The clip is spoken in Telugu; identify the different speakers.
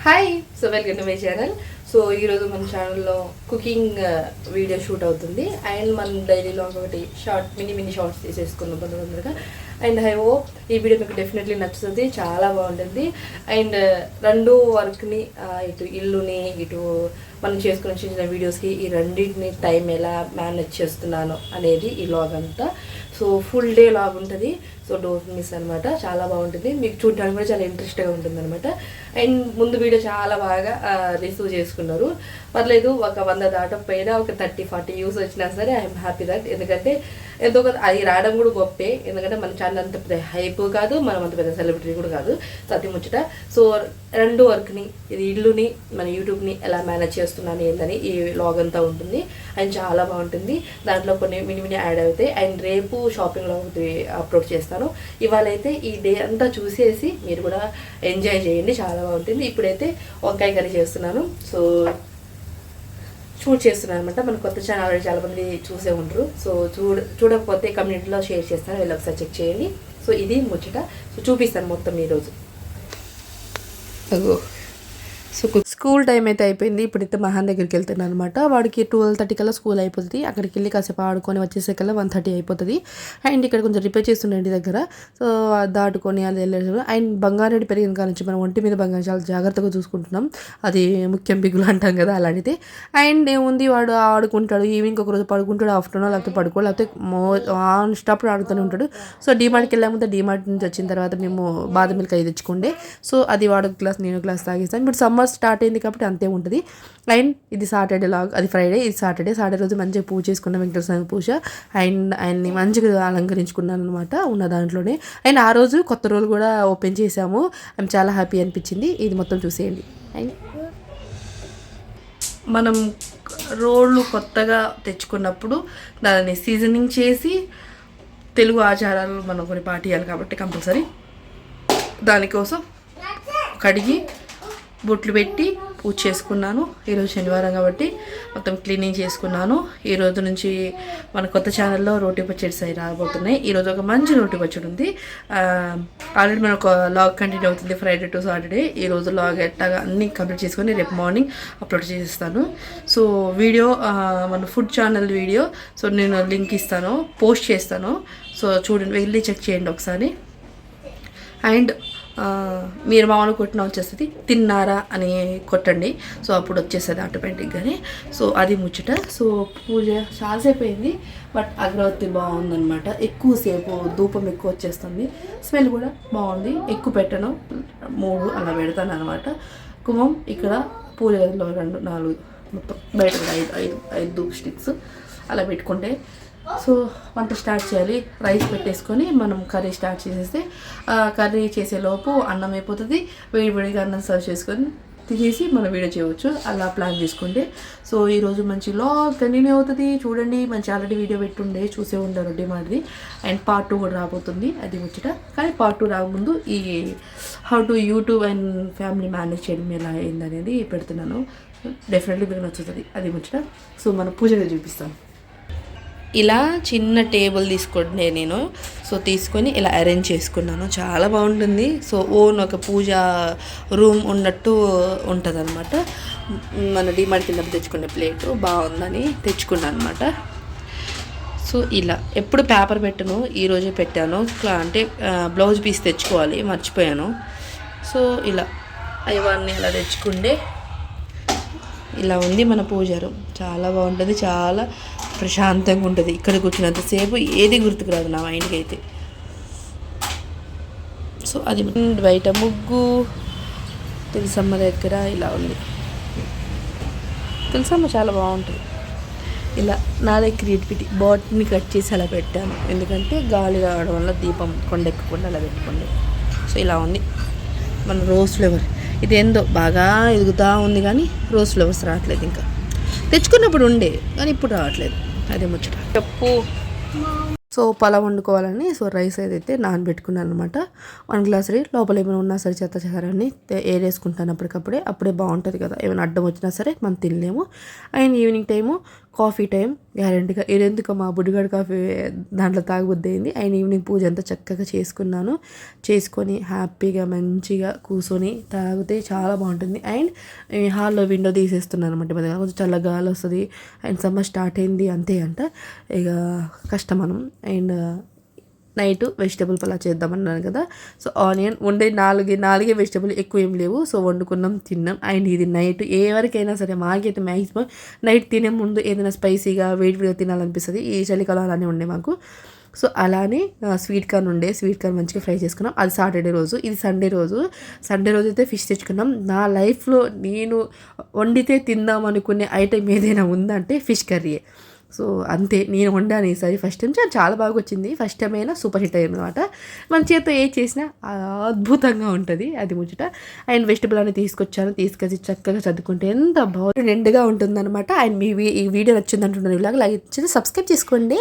Speaker 1: Hi so welcome to my channel. So ఈరోజు మన ఛానల్లో కుకింగ్ వీడియో షూట్ అవుతుంది అండ్ మనం డైలీలో ఒకటి మినీ షార్ట్స్ తీసేసుకున్నాం తొందరగా. అండ్ ఐ హోప్ ఈ వీడియో మీకు డెఫినెట్లీ నచ్చుతుంది, చాలా బాగుంటుంది. అండ్ రెండు వర్క్ని ఇటు ఇల్లుని ఇటు మనం చేసుకున్న చిన్న చిన్న వీడియోస్కి ఈ రెండింటిని టైం ఎలా మేనేజ్ చేస్తున్నాను అనేది ఈ లాగ్ అంతా. సో ఫుల్ డే లాగ్ ఉంటుంది, సో డోంట్ మిస్ అనమాట. చాలా బాగుంటుంది, మీకు చూడడానికి కూడా చాలా ఇంట్రెస్ట్గా ఉంటుంది అనమాట. అండ్ ముందు వీడియో చాలా బాగా రిసీవ్ చేసుకున్నారు, పర్లేదు. ఒక 100 దాటకపోయినా ఒక 30-40 వ్యూస్ వచ్చినా సరే ఐఎమ్ హ్యాపీ దట్. ఎందుకంటే ఎంతో కొంత అది రావడం కూడా గొప్పే, ఎందుకంటే మన ఛానల్ అంత పెద్ద హైప్ కాదు, మనం అంత పెద్ద సెలబ్రిటీ కూడా కాదు, సత్యం ముచ్చట. సో రెండు వర్క్ని, ఇది ఇల్లుని మన యూట్యూబ్ని ఎలా మేనేజ్ చేస్తున్నాను ఏందని ఈ లాగ్ అంతా ఉంటుంది. అండ్ చాలా బాగుంటుంది, దాంట్లో కొన్ని మినీ యాడ్ అవుతాయి. అండ్ రేపు షాపింగ్ లాగ్ అప్లోడ్ చేస్తాను. ఇవాళ అయితే ఈ డే అంతా చూసేసి మీరు కూడా ఎంజాయ్ చేయండి, చాలా బాగుంటుంది. ఇప్పుడైతే వంకాయ కర్రీ చేస్తున్నాను, సో షూట్ చేస్తున్నాను అనమాట. మన కొత్త ఛానల్ ఆల్రెడీ చాలామంది చూసే ఉంటారు, సో చూడకపోతే కమ్యూనిటీలో షేర్ చేస్తాను, వెళ్ళి ఒకసారి చెక్ చేయండి. సో ఇది ముచ్చట, సో చూపిస్తాను మొత్తం ఈరోజు. సో స్కూల్ టైం అయితే అయిపోయింది, ఇప్పుడైతే మహాన్ దగ్గరికి వెళ్తున్నాను అనమాట. వాడికి 12:30 కల్లా స్కూల్ అయిపోతుంది. అక్కడికి వెళ్ళి కాసేపు ఆడుకొని వచ్చేసేకల్లా 1:30 అయిపోతుంది. అండ్ ఇక్కడ కొంచెం రిపేర్ చేస్తుండే ఇంటి దగ్గర, సో దాటుకొని అది వెళ్ళారు. అండ్ బంగారెడ్డి పెరిగిన కాడ నుంచి మనం ఒంటి మీద బంగారం చాలా జాగ్రత్తగా చూసుకుంటున్నాం, అది ముఖ్యం బిగులు అంటాం కదా, అలాంటిది. అండ్ ఏముంది, వాడు ఆడుకుంటాడు, ఈవినింగ్ ఒకరోజు పడుకుంటాడు, ఆఫ్టర్నూన్ లేకపోతే పడుకోడు, లేకపోతే ఆన్ స్టాప్ ఆడుతూనే ఉంటాడు. సో డీమార్ట్కి వెళ్ళాము, డీమార్ట్ నుంచి వచ్చిన తర్వాత మేము బాదం మిల్క్ అయి తెచ్చుకోండి. సో అది వాడు గ్లాస్ నేను గ్లాస్ తాగిస్తాను. ఇప్పుడు సమ్మర్ స్టార్ట్ అయింది కాబట్టి అంతే ఉంటుంది. అండ్ ఇది సాటర్డే లాగ్, అది ఫ్రైడే, ఇది సాటర్డే రోజు మంచిగా పూజ చేసుకున్నాం, వెంకటేశ్వర స్వామి పూజ. అండ్ ఆయన్ని మంచిగా అలంకరించుకున్నాను అనమాట ఉన్న దాంట్లోనే. అండ్ ఆ రోజు కొత్త రోల్ కూడా ఓపెన్ చేసాము, ఐఎమ్ చాలా హ్యాపీ అనిపించింది. ఇది మొత్తం చూసేయండి. అండ్ మనం రోళ్ళు కొత్తగా తెచ్చుకున్నప్పుడు దాన్ని సీజనింగ్ చేసి తెలుగు ఆచారాలు మనం కొన్ని పాటియాలి కాబట్టి కంపల్సరీ దానికోసం కడిగి బొట్లు పెట్టి పూజ చేసుకున్నాను. ఈరోజు శనివారం కాబట్టి మొత్తం క్లీనింగ్ చేసుకున్నాను. ఈరోజు నుంచి మన కొత్త ఛానల్లో రోటీ పచ్చడిస్ అవి రాబోతున్నాయి. ఈరోజు ఒక మంచి రోటీ పచ్చడి ఉంది. ఆల్రెడీ మన ఒక లాగ్ కంటిన్యూ అవుతుంది ఫ్రైడే టు సాటర్డే. ఈరోజు లాగ్ ఎట్టాగా అన్నీ కంప్లీట్ చేసుకొని రేపు మార్నింగ్ అప్లోడ్ చేస్తాను. సో వీడియో మన ఫుడ్ ఛానల్ వీడియో, సో నేను లింక్ ఇస్తాను, పోస్ట్ చేస్తాను. సో చూడండి, వెళ్ళి చెక్ చేయండి ఒకసారి. అండ్ మీరు మామూలు కొట్టిన వచ్చేస్తుంది, తిన్నారా అని కొట్టండి, సో అప్పుడు వచ్చేస్తుంది ఆటోమేటిక్గానే. సో అది ముచ్చట. సో పూజ చాలాసేపు అయింది, బట్ అగరవత్తి బాగుందనమాట. ఎక్కువసేపు ధూపం ఎక్కువ వచ్చేస్తుంది, స్మెల్ కూడా బాగుంది. ఎక్కువ పెట్టను, 3 అలా పెడతాను అనమాట. కుంభం ఇక్కడ పూజ గదిలో 2, 4 మొత్తం, బయట 5 ధూప్ స్టిక్స్ అలా పెట్టుకుంటే. సో వంట స్టార్ట్ చేయాలి. రైస్ పెట్టేసుకొని మనం కర్రీ స్టార్ట్ చేసేస్తే కర్రీ చేసేలోపు అన్నం అయిపోతుంది. వేడిగా అన్నం సర్వ్ చేసుకొని తినేసి మనం వీడియో చేయవచ్చు, అలా ప్లాన్ చేసుకుంటే. సో ఈరోజు మంచి లాగ్ కంటిన్యూ అవుతుంది. చూడండి, మంచి ఆల్రెడీ వీడియో పెట్టుండే చూసే ఉంటారు డిమాండ్ది. అండ్ పార్ట్ 2 కూడా రాబోతుంది, అది ముచ్చట. కానీ పార్ట్ 2 రాకముందు ఈ how to YouTube and family manage చేయడం ఎలా అయిందనేది పెడుతున్నాను. డెఫినెట్లీ మీకు నచ్చుతుంది, అది ముచ్చట. సో మనం పూజగా చూపిస్తాను. ఇలా చిన్న టేబుల్ తీసుకుంటే నేను, సో తీసుకొని ఇలా అరేంజ్ చేసుకున్నాను, చాలా బాగుంటుంది. సో ఓన్ ఒక పూజ రూమ్ ఉన్నట్టు ఉంటుంది అనమాట. మన డిమార్ట్ కింద తెచ్చుకునే ప్లేట్ బాగుందని తెచ్చుకున్నాను అనమాట. సో ఇలా ఎప్పుడు పేపర్ పెట్టను, ఈరోజే పెట్టాను. అంటే బ్లౌజ్ పీస్ తెచ్చుకోవాలి, మర్చిపోయాను. సో ఇలా ఇవన్నీ ఇలా తెచ్చుకుంటే ఇలా ఉంది మన పూజ రూమ్. చాలా బాగుంటుంది, చాలా ప్రశాంతంగా ఉంటుంది. ఇక్కడ కూర్చున్నంతసేపు ఏది గుర్తుకు రాదు నా మైండ్కి అయితే. సో అది బయట ముగ్గు తులసమ్మ దగ్గర ఇలా ఉంది. తులసమ్మ చాలా బాగుంటుంది. ఇలా నాదే క్రియేటివిటీ, బాటిల్ని కట్ చేసి అలా పెట్టాను, ఎందుకంటే గాలి రావడం వల్ల దీపం కొండెక్కకుండా అలా పెట్టుకోండి. సో ఇలా ఉంది మన రోజ్ ఫ్లేవర్. ఇదేందో బాగా ఎదుగుతూ ఉంది, కానీ రోజ్ ఫ్లవర్స్ రావట్లేదు. ఇంకా తెచ్చుకున్నప్పుడు ఉండే కానీ ఇప్పుడు రావట్లేదు, అదే ముచ్చట. చెప్పు. సో పలావ్ వండుకోవాలని సో రైస్ ఏదైతే నానబెట్టుకున్నాను అనమాట. 1 గ్లాస్ రైస్, లోపల ఏమైనా ఉన్నా సరే చెత్త చెదారాన్ని ఏరేసుకుంటాను అప్పటికప్పుడే. అప్పుడే బాగుంటుంది కదా, ఏమైనా అడ్డం వచ్చినా సరే మనం తినలేము. And evening time coffee time గ్యారెంటీగా ఎందుకు మా బుడ్డిగాడు కాఫీ దాంట్లో తాగబుద్ది అయింది. అండ్ ఈవినింగ్ పూజ అంతా చక్కగా చేసుకొని హ్యాపీగా మంచిగా కూర్చొని తాగితే చాలా బాగుంటుంది. అండ్ హాల్లో విండో తీసేస్తున్నాను అనమాట, కొంచెం చల్లగా గాలి వస్తుంది. అండ్ సమ్మర్ స్టార్ట్ అయింది అంతే అంట, ఇక కష్టం మనం. అండ్ నైట్ వెజిటబుల్ పలావ్ చేద్దామన్నాను కదా, సో ఆనియన్ వండే నాలుగే వెజిటబుల్, ఎక్కువ ఏం లేవు. సో వండుకున్నాం, తిన్నాం. అండ్ ఇది నైట్ ఎవరికైనా సరే, మాకైతే మ్యాక్సిమం నైట్ తినే ముందు ఏదైనా స్పైసీగా వేడిగా తినాలనిపిస్తుంది. ఈ చలికాలం అలానే ఉండే మాకు. సో అలానే స్వీట్ కార్న్ మంచిగా ఫ్రై చేసుకున్నాం. అది సాటర్డే రోజు, ఇది సండే రోజు అయితే ఫిష్ తెచ్చుకున్నాం. నా లైఫ్లో నేను వండితే తిందాం అనుకునే ఐటెం ఏదైనా ఉందంటే ఫిష్ కర్రీయే. సో అంతే, నేను వండాను ఈసారి ఫస్ట్ టైం, చాలా బాగా వచ్చింది. ఫస్ట్ టైం అయినా సూపర్ హిట్ అయ్యింది అనమాట. మన చేతితో ఏ చేసినా అద్భుతంగా ఉంటుంది, అది ముచ్చట. అండ్ వెజిటబుల్ అని తీసుకొచ్చి చక్కగా చదువుకుంటే ఎంత బాగుంటుంది, నిండుగా ఉంటుంది అనమాట. అండ్ ఈ వీడియో నచ్చింది అంటున్నాను, ఇలాగ లైక్ చేసి సబ్స్క్రైబ్ చేసుకోండి.